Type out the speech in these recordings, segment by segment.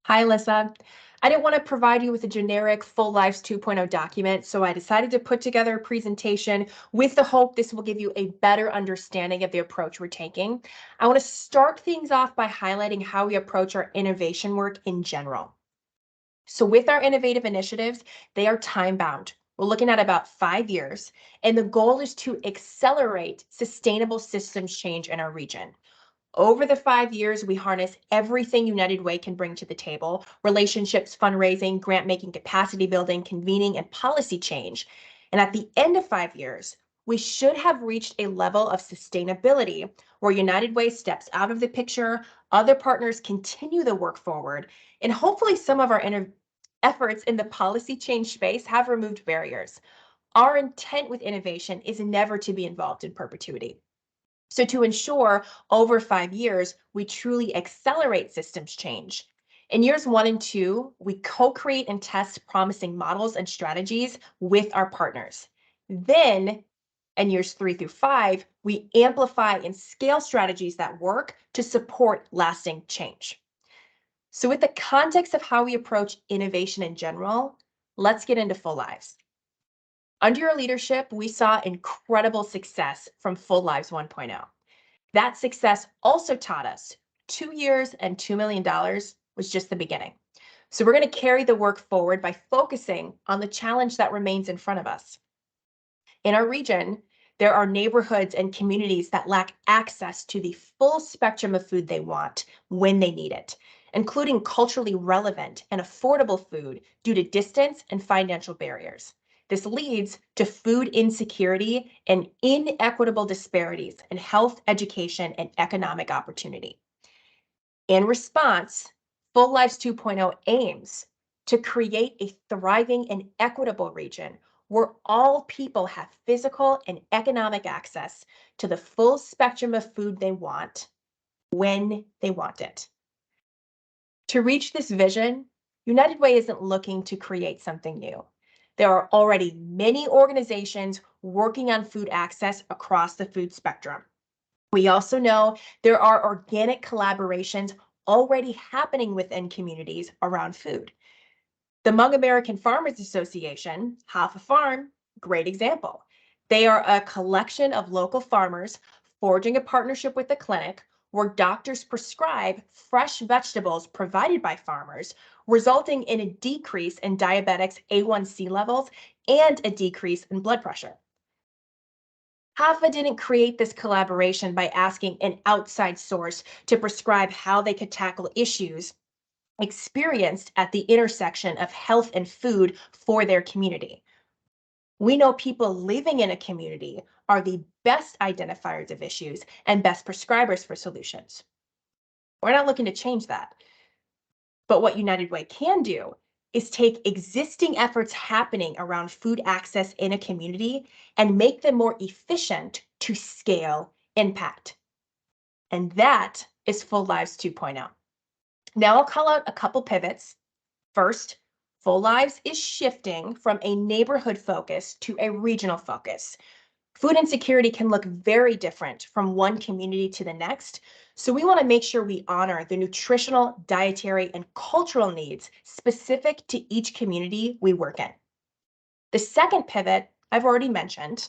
Hi, Alyssa. I didn't want to provide you with a generic Full Lives 2.0 document, so I decided to put together a presentation with the hope this will give you a better understanding of the approach we're taking. I want to start things off by highlighting how we approach our innovation work in general. So with our innovative initiatives, they are time-bound. We're looking at about 5 years, and the goal is to accelerate sustainable systems change in our region. Over the 5 years, we harness everything United Way can bring to the table: relationships, fundraising, grant making, capacity building, convening, and policy change. And at the end of 5 years, we should have reached a level of sustainability where United Way steps out of the picture, other partners continue the work forward, and hopefully some of our efforts in the policy change space have removed barriers. Our intent with innovation is never to be involved in perpetuity. So to ensure over 5 years, we truly accelerate systems change. In years 1 and 2, we co-create and test promising models and strategies with our partners. Then in years 3 through 5, we amplify and scale strategies that work to support lasting change. So with the context of how we approach innovation in general, let's get into Full Lives. Under your leadership, we saw incredible success from Full Lives 1.0. That success also taught us 2 years and $2 million was just the beginning. So we're going to carry the work forward by focusing on the challenge that remains in front of us. In our region, there are neighborhoods and communities that lack access to the full spectrum of food they want when they need it, including culturally relevant and affordable food due to distance and financial barriers. This leads to food insecurity and inequitable disparities in health, education, and economic opportunity. In response, Full Lives 2.0 aims to create a thriving and equitable region where all people have physical and economic access to the full spectrum of food they want when they want it. To reach this vision, United Way isn't looking to create something new. There are already many organizations working on food access across the food spectrum. We also know there are organic collaborations already happening within communities around food. The Hmong American Farmers Association, Half a Farm, great example. They are a collection of local farmers forging a partnership with a clinic where doctors prescribe fresh vegetables provided by farmers, resulting in a decrease in diabetics' A1C levels and a decrease in blood pressure. HAFA didn't create this collaboration by asking an outside source to prescribe how they could tackle issues experienced at the intersection of health and food for their community. We know people living in a community are the best identifiers of issues and best prescribers for solutions. We're not looking to change that. But what United Way can do is take existing efforts happening around food access in a community and make them more efficient to scale impact. And that is Full Lives 2.0. Now I'll call out a couple pivots. First, Full Lives is shifting from a neighborhood focus to a regional focus. Food insecurity can look very different from one community to the next, so we want to make sure we honor the nutritional, dietary, and cultural needs specific to each community we work in. The second pivot I've already mentioned.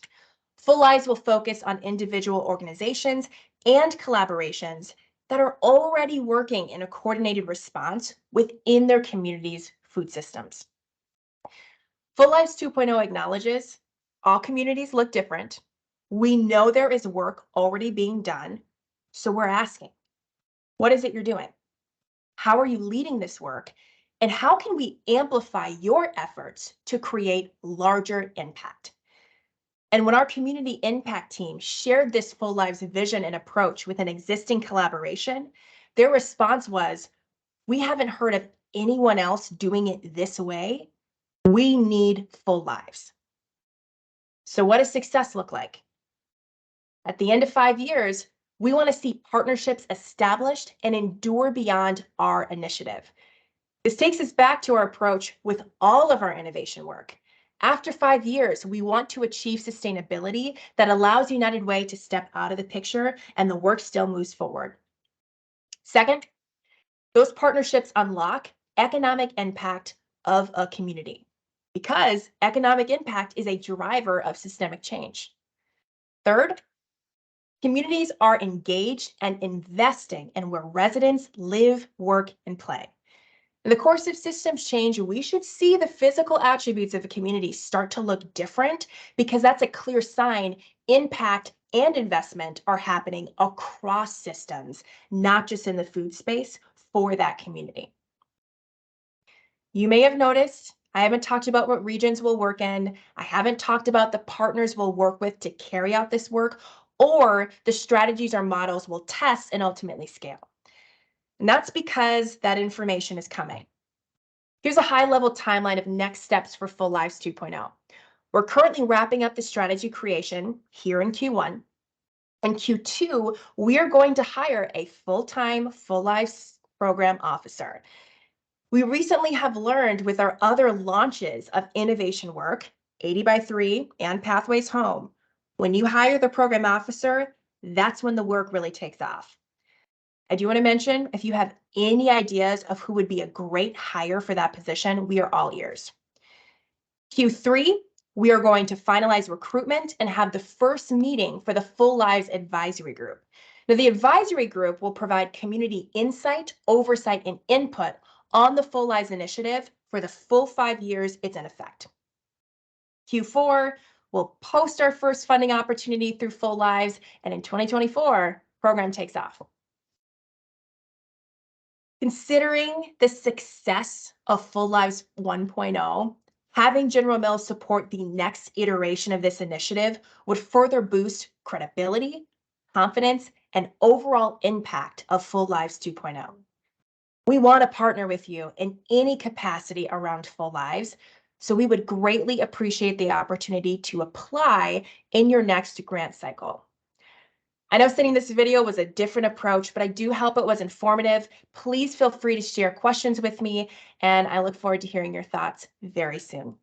Full Lives will focus on individual organizations and collaborations that are already working in a coordinated response within their community's food systems. Full Lives 2.0 acknowledges all communities look different. We know there is work already being done, so we're asking, what is it you're doing? How are you leading this work? And how can we amplify your efforts to create larger impact? And when our community impact team shared this Full Lives vision and approach with an existing collaboration, their response was, we haven't heard of anyone else doing it this way. We need Full Lives. So what does success look like? At the end of 5 years, we want to see partnerships established and endure beyond our initiative. This takes us back to our approach with all of our innovation work. After 5 years, we want to achieve sustainability that allows United Way to step out of the picture and the work still moves forward. Second, those partnerships unlock economic impact of a community, because economic impact is a driver of systemic change. Third, communities are engaged and investing in where residents live, work, and play. In the course of systems change, we should see the physical attributes of a community start to look different, because that's a clear sign impact and investment are happening across systems, not just in the food space for that community. You may have noticed I haven't talked about what regions we'll work in. I haven't talked about the partners we'll work with to carry out this work, or the strategies or models we'll test and ultimately scale. And that's because that information is coming. Here's a high-level timeline of next steps for Full Lives 2.0. We're currently wrapping up the strategy creation here in Q1. In Q2, we are going to hire a full-time Full Lives program officer. We recently have learned with our other launches of innovation work, 80 by 3 and Pathways Home, when you hire the program officer, that's when the work really takes off. I do want to mention, if you have any ideas of who would be a great hire for that position, we are all ears. Q3, we are going to finalize recruitment and have the first meeting for the Full Lives Advisory Group. Now, the advisory group will provide community insight, oversight, and input on the Full Lives initiative for the full 5 years it's in effect. Q4, we'll post our first funding opportunity through Full Lives, and in 2024, program takes off. Considering the success of Full Lives 1.0, having General Mills support the next iteration of this initiative would further boost credibility, confidence, and overall impact of Full Lives 2.0. We want to partner with you in any capacity around Full Lives, so we would greatly appreciate the opportunity to apply in your next grant cycle. I know sending this video was a different approach, but I do hope it was informative. Please feel free to share questions with me, and I look forward to hearing your thoughts very soon.